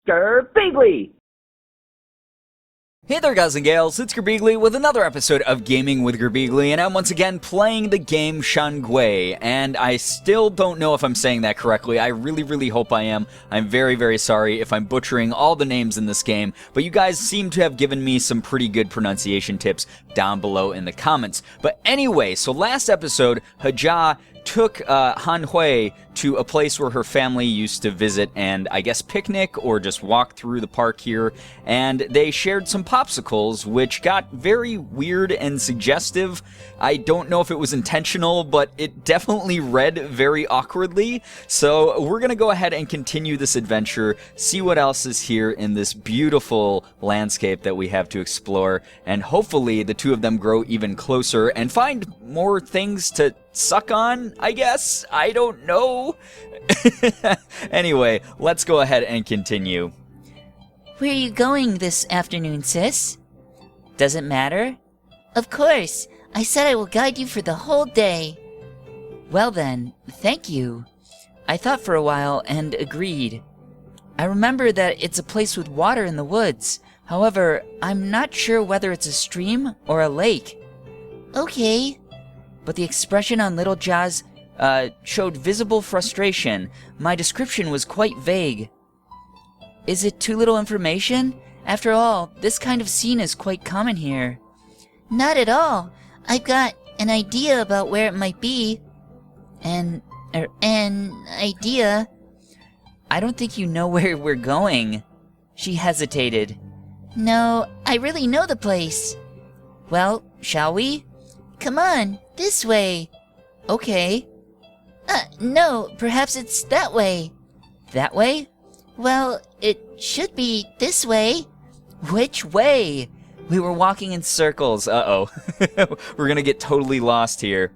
Girbeagly! Hey there guys and gals, it's Girbeagly with another episode of Gaming with Girbeagly, and I'm once again playing the game Shan Gui, and I still don't know if I'm saying that correctly. I really hope I am. I'm very sorry if I'm butchering all the names in this game, but you guys seem to have given me some pretty good pronunciation tips down below in the comments. But anyway, so last episode, Hajia took Han Hui to a place where her family used to visit and I guess picnic or just walk through the park here, and they shared some popsicles which got very weird and suggestive. I don't know if it was intentional, but it definitely read very awkwardly. So we're gonna go ahead and continue this adventure, see what else is here in this beautiful landscape that we have to explore, and hopefully the two of them grow even closer and find more things to suck on, I guess? I don't know. Anyway, let's go ahead and continue. Where are you going this afternoon, sis? Does it matter? Of course. I said I will guide you for the whole day. Well then, thank you. I thought for a while and agreed. I remember that it's a place with water in the woods. However, I'm not sure whether it's a stream or a lake. Okay. But the expression on Little Ja's showed visible frustration. My description was quite vague. Is it too little information? After all, this kind of scene is quite common here. Not at all. I've got an idea about where it might be. An idea? I don't think you know where we're going. She hesitated. No, I really know the place. Well, shall we? Come on, this way. Okay. No, perhaps it's that way. That way? Well, it should be this way. Which way? We were walking in circles. Uh-oh. We're gonna get totally lost here.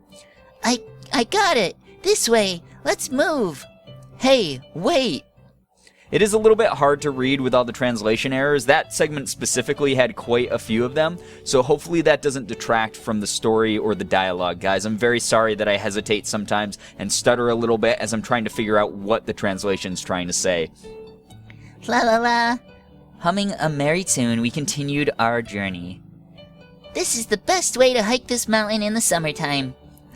I got it. This way. Let's move. Hey, wait. It is a little bit hard to read with all the translation errors. That segment specifically had quite a few of them, so hopefully that doesn't detract from the story or the dialogue, guys. I'm very sorry that I hesitate sometimes and stutter a little bit as I'm trying to figure out what the translation's trying to say. La la la. Humming a merry tune, we continued our journey. This is the best way to hike this mountain in the summertime.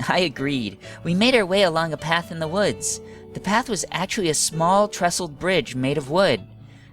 I agreed. We made our way along a path in the woods. The path was actually a small trestled bridge made of wood.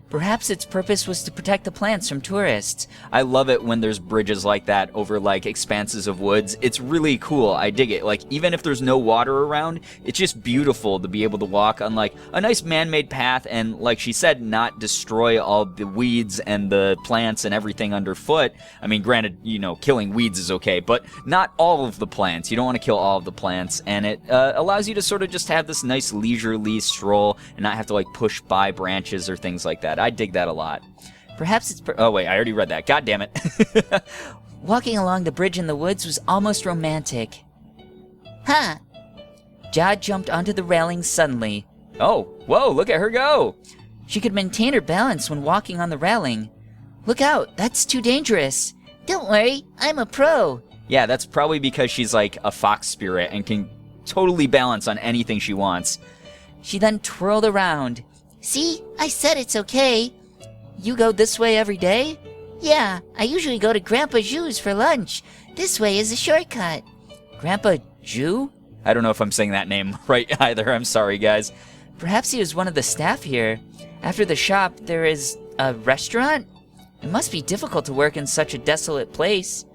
Perhaps its purpose was to protect the plants from tourists. I love it when there's bridges like that over like expanses of woods. It's really cool. I dig it. Like even if there's no water around, it's just beautiful to be able to walk on like a nice man-made path and, like she said, not destroy all the weeds and the plants and everything underfoot. I mean, granted, you know, killing weeds is okay, but not all of the plants. You don't want to kill all of the plants, and it allows you to sort of just have this nice leisurely stroll and not have to like push by branches or things like that. I dig that a lot. Perhaps it's... oh, wait, I already read that. God damn it. Walking along the bridge in the woods was almost romantic. Huh. Jia jumped onto the railing suddenly. Oh, whoa, look at her go. She could maintain her balance when walking on the railing. Look out, that's too dangerous. Don't worry, I'm a pro. Yeah, that's probably because she's like a fox spirit and can totally balance on anything she wants. She then twirled around. See, I said it's okay. You go this way every day? Yeah, I usually go to Grandpa Zhu's for lunch. This way is a shortcut. Grandpa Zhu? I don't know if I'm saying that name right either. I'm sorry, guys. Perhaps he was one of the staff here. After the shop, there is a restaurant? It must be difficult to work in such a desolate place.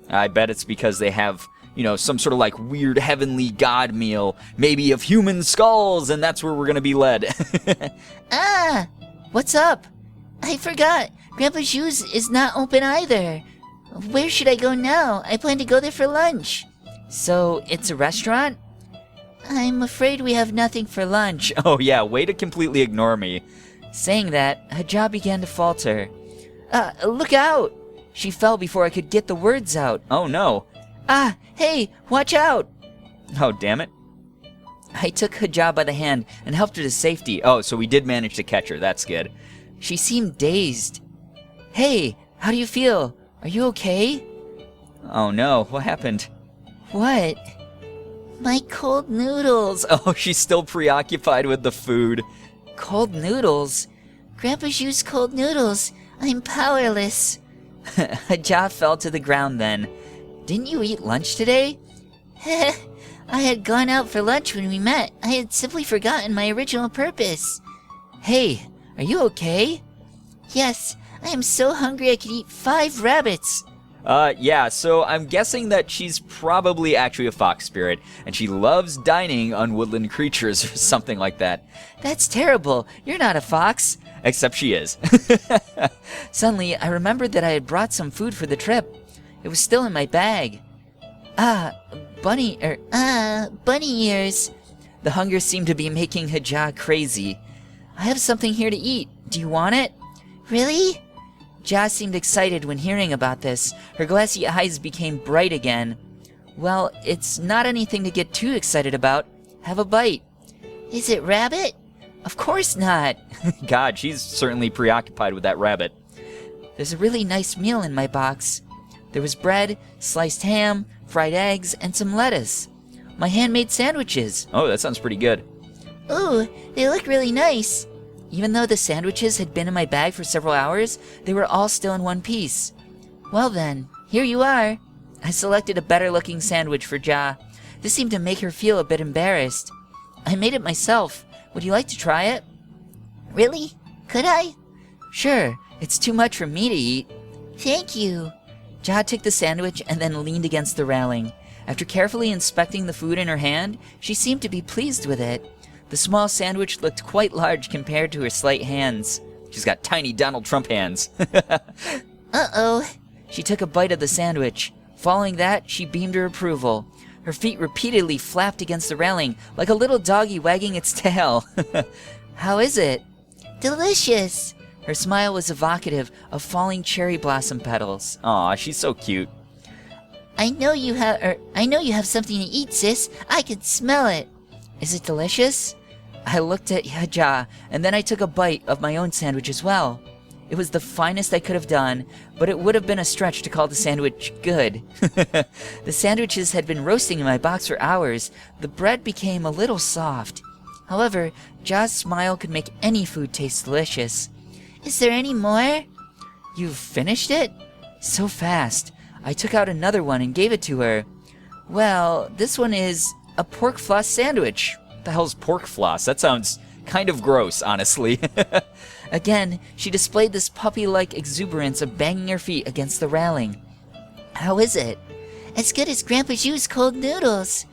I bet it's because they have, you know, some sort of like weird heavenly god meal, maybe of human skulls, and that's where we're gonna be led. Ah, what's up? I forgot. Grandpa Zhu's is not open either. Where should I go now? I plan to go there for lunch. So, it's a restaurant? I'm afraid we have nothing for lunch. Oh yeah, way to completely ignore me. Saying that, Hajia began to falter. Look out! She fell before I could get the words out. Oh no. Ah, hey, watch out! Oh, damn it. I took Hajia by the hand and helped her to safety. Oh, so we did manage to catch her. That's good. She seemed dazed. Hey, how do you feel? Are you okay? Oh no, what happened? What? My cold noodles. Oh, she's still preoccupied with the food. Cold noodles? Grandpa Zhu's cold noodles. I'm powerless. Hajia fell to the ground then. Didn't you eat lunch today? I had gone out for lunch when we met. I had simply forgotten my original purpose. Hey, are you okay? Yes, I am so hungry I could eat 5 rabbits. Yeah, so I'm guessing that she's probably actually a fox spirit, and she loves dining on woodland creatures or something like that. That's terrible. You're not a fox. Except she is. Suddenly, I remembered that I had brought some food for the trip. It was still in my bag. Bunny ears. The hunger seemed to be making Hajia crazy. I have something here to eat. Do you want it? Really? Jia seemed excited when hearing about this. Her glassy eyes became bright again. Well, it's not anything to get too excited about. Have a bite. Is it rabbit? Of course not. God, she's certainly preoccupied with that rabbit. There's a really nice meal in my box. There was bread, sliced ham, fried eggs, and some lettuce. My handmade sandwiches. Oh, that sounds pretty good. Ooh, they look really nice. Even though the sandwiches had been in my bag for several hours, they were all still in one piece. Well then, here you are. I selected a better-looking sandwich for Jia. This seemed to make her feel a bit embarrassed. I made it myself. Would you like to try it? Really? Could I? Sure. It's too much for me to eat. Thank you. Jia took the sandwich and then leaned against the railing. After carefully inspecting the food in her hand, she seemed to be pleased with it. The small sandwich looked quite large compared to her slight hands. She's got tiny Donald Trump hands. Uh-oh. She took a bite of the sandwich. Following that, she beamed her approval. Her feet repeatedly flapped against the railing, like a little doggy wagging its tail. How is it? Delicious! Her smile was evocative of falling cherry blossom petals. Aw, she's so cute. I know you have something to eat, sis. I can smell it. Is it delicious? I looked at Hajia, and then I took a bite of my own sandwich as well. It was the finest I could have done, but it would have been a stretch to call the sandwich good. The sandwiches had been roasting in my box for hours. The bread became a little soft. However, Jia's smile could make any food taste delicious. Is there any more? You've finished it? So fast. I took out another one and gave it to her. Well, this one is a pork floss sandwich. What the hell's pork floss? That sounds kind of gross, honestly. Again, she displayed this puppy-like exuberance of banging her feet against the railing. How is it? As good as Grandpa Zhu's cold noodles.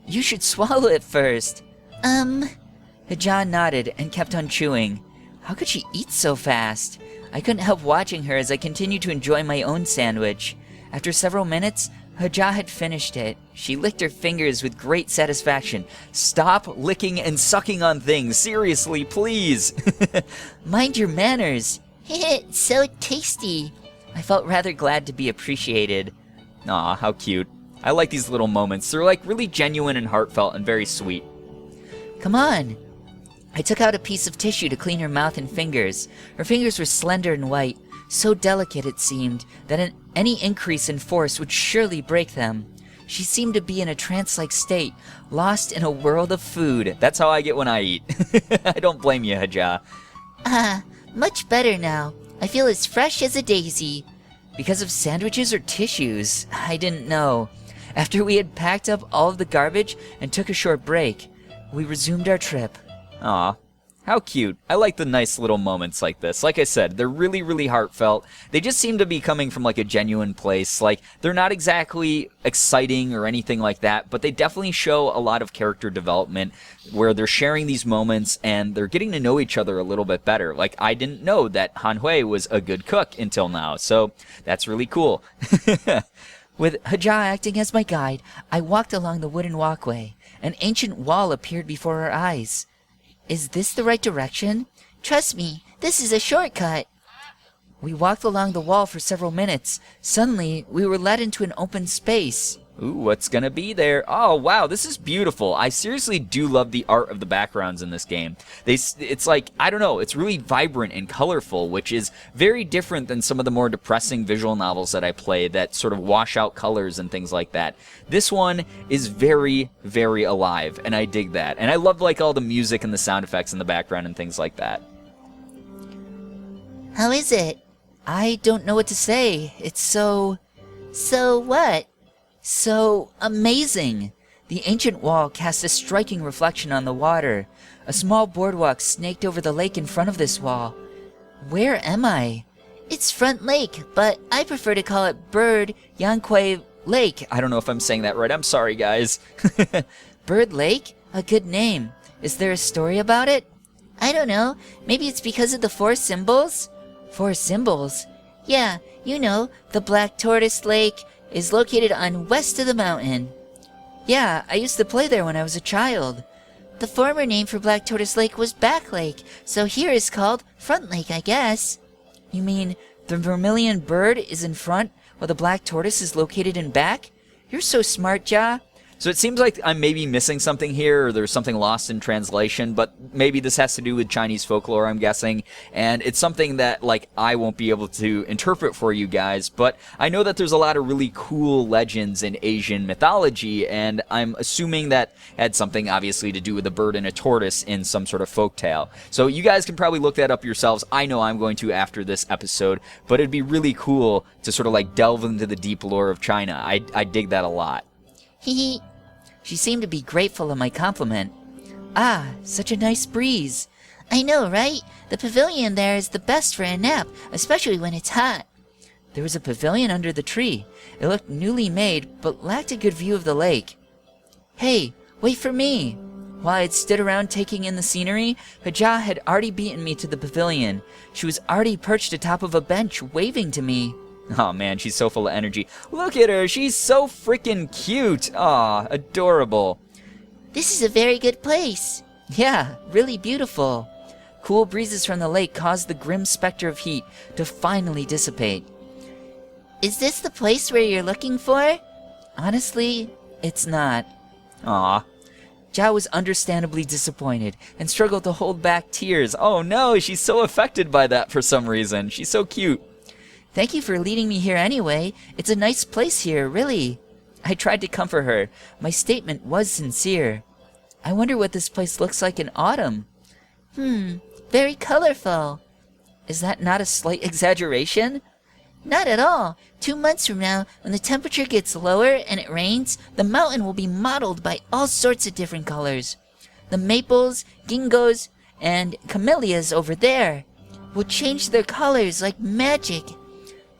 You should swallow it first. Hajia nodded and kept on chewing. How could she eat so fast? I couldn't help watching her as I continued to enjoy my own sandwich. After several minutes, Hajia had finished it. She licked her fingers with great satisfaction. Stop licking and sucking on things. Seriously, please. Mind your manners. It's so tasty. I felt rather glad to be appreciated. Aw, how cute. I like these little moments. They're like really genuine and heartfelt and very sweet. Come on. I took out a piece of tissue to clean her mouth and fingers. Her fingers were slender and white, so delicate it seemed that any increase in force would surely break them. She seemed to be in a trance-like state, lost in a world of food. That's how I get when I eat. I don't blame you, Hajia. Much better now. I feel as fresh as a daisy. Because of sandwiches or tissues? I didn't know. After we had packed up all of the garbage and took a short break, we resumed our trip. Aw, how cute. I like the nice little moments like this. Like I said, they're really, really heartfelt. They just seem to be coming from like a genuine place. Like, they're not exactly exciting or anything like that, but they definitely show a lot of character development where they're sharing these moments and they're getting to know each other a little bit better. Like, I didn't know that Han Hui was a good cook until now, so that's really cool. With Hajia acting as my guide, I walked along the wooden walkway. An ancient wall appeared before our eyes. Is this the right direction? Trust me, this is a shortcut. We walked along the wall for several minutes. Suddenly, we were led into an open space. Ooh, what's gonna be there? Oh, wow, this is beautiful. I seriously do love the art of the backgrounds in this game. It's like, I don't know, it's really vibrant and colorful, which is very different than some of the more depressing visual novels that I play that sort of wash out colors and things like that. This one is very, very alive, and I dig that. And I love like all the music and the sound effects in the background and things like that. How is it? I don't know what to say. It's so... So what? So amazing. The ancient wall cast a striking reflection on the water. A small boardwalk snaked over the lake in front of this wall. Where am I? It's Front Lake, but I prefer to call it Bird Yankwe Lake. I don't know if I'm saying that right. I'm sorry, guys. Bird Lake? A good name. Is there a story about it? I don't know. Maybe it's because of the 4 symbols? 4 symbols? Yeah, you know, the Black Tortoise Lake is located on west of the mountain. Yeah, I used to play there when I was a child. The former name for Black Tortoise Lake was Back Lake, so here is called Front Lake, I guess. You mean the vermilion bird is in front while the black tortoise is located in back? You're so smart, Ja. So it seems like I'm maybe missing something here, or there's something lost in translation, but maybe this has to do with Chinese folklore, I'm guessing, and it's something that, like, I won't be able to interpret for you guys, but I know that there's a lot of really cool legends in Asian mythology, and I'm assuming that had something, obviously, to do with a bird and a tortoise in some sort of folktale. So you guys can probably look that up yourselves. I know I'm going to after this episode, but it'd be really cool to sort of, like, delve into the deep lore of China. I dig that a lot. Hee. She seemed to be grateful of my compliment. Ah, such a nice breeze. I know, right? The pavilion there is the best for a nap, especially when it's hot. There was a pavilion under the tree. It looked newly made, but lacked a good view of the lake. Hey, wait for me! While I had stood around taking in the scenery, Haja had already beaten me to the pavilion. She was already perched atop of a bench, waving to me. Oh man, she's so full of energy. Look at her, she's so freaking cute. Aw, adorable. This is a very good place. Yeah, really beautiful. Cool breezes from the lake caused the grim specter of heat to finally dissipate. Is this the place where you're looking for? Honestly, it's not. Aw. Zhao was understandably disappointed and struggled to hold back tears. Oh no, she's so affected by that for some reason. She's so cute. Thank you for leading me here anyway. It's a nice place here, really. I tried to comfort her. My statement was sincere. I wonder what this place looks like in autumn. Very colorful. Is that not a slight exaggeration? Not at all. 2 months from now, when the temperature gets lower and it rains, the mountain will be mottled by all sorts of different colors. The maples, ginkgos, and camellias over there will change their colors like magic.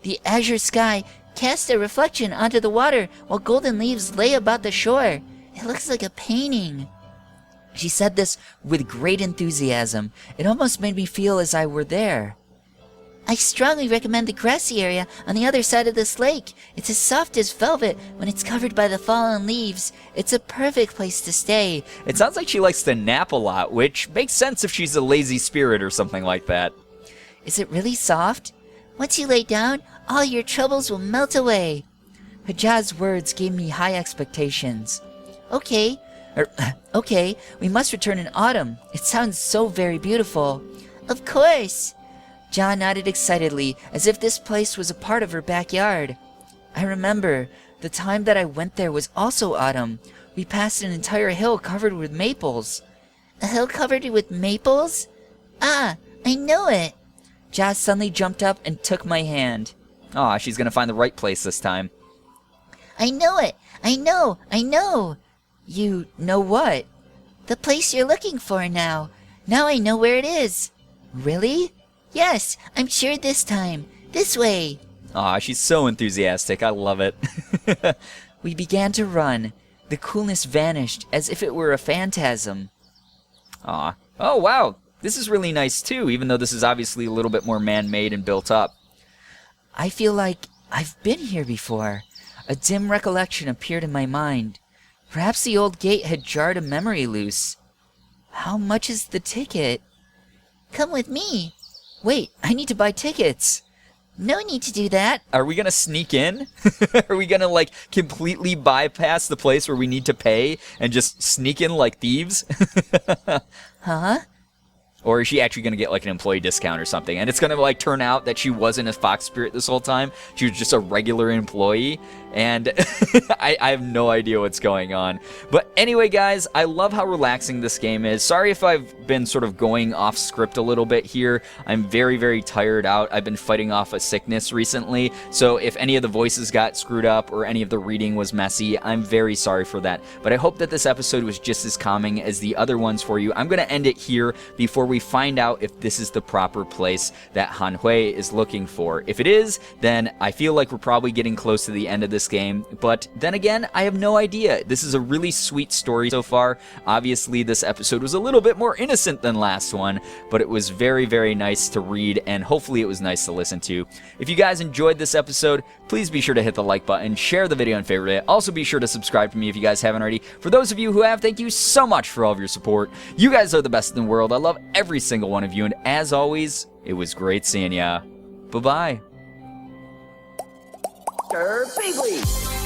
The azure sky casts a reflection onto the water while golden leaves lay about the shore. It looks like a painting. She said this with great enthusiasm. It almost made me feel as I were there. I strongly recommend the grassy area on the other side of this lake. It's as soft as velvet when it's covered by the fallen leaves. It's a perfect place to stay. It sounds like she likes to nap a lot, which makes sense if she's a lazy spirit or something like that. Is it really soft? Once you lay down, all your troubles will melt away. Haja's words gave me high expectations. Okay, we must return in autumn. It sounds so very beautiful. Of course. Ja nodded excitedly, as if this place was a part of her backyard. I remember, the time that I went there was also autumn. We passed an entire hill covered with maples. A hill covered with maples? Ah, I know it. Ja suddenly jumped up and took my hand. Aw, she's gonna find the right place this time. I know it! I know! You know what? The place you're looking for now. Now I know where it is. Really? Yes, I'm sure this time. This way. Aw, she's so enthusiastic. I love it. We began to run. The coolness vanished as if it were a phantasm. Aw. Oh, wow. This is really nice too, even though this is obviously a little bit more man-made and built up. I feel like I've been here before. A dim recollection appeared in my mind. Perhaps the old gate had jarred a memory loose. How much is the ticket? Come with me. Wait, I need to buy tickets. No need to do that. Are we gonna sneak in? Are we gonna, like, completely bypass the place where we need to pay and just sneak in like thieves? Huh? Or is she actually going to get like an employee discount or something? And it's going to like turn out that she wasn't a fox spirit this whole time. She was just a regular employee. And I have no idea what's going on. But anyway, guys, I love how relaxing this game is. Sorry if I've been sort of going off script a little bit here. I'm very, very tired out. I've been fighting off a sickness recently. So if any of the voices got screwed up or any of the reading was messy, I'm very sorry for that. But I hope that this episode was just as calming as the other ones for you. I'm going to end it here before we find out if this is the proper place that Han Hui is looking for. If it is, then I feel like we're probably getting close to the end of this game, but then again, I have no idea. This is a really sweet story so far. Obviously, this episode was a little bit more innocent than last one, but it was very, very nice to read, and hopefully it was nice to listen to. If you guys enjoyed this episode, please be sure to hit the like button, share the video and favorite it. Also be sure to subscribe to me if you guys haven't already. For those of you who have, thank you so much for all of your support. You guys are the best in the world. I love every single one of you, and as always, it was great seeing ya. Bye-bye. Girbeagly.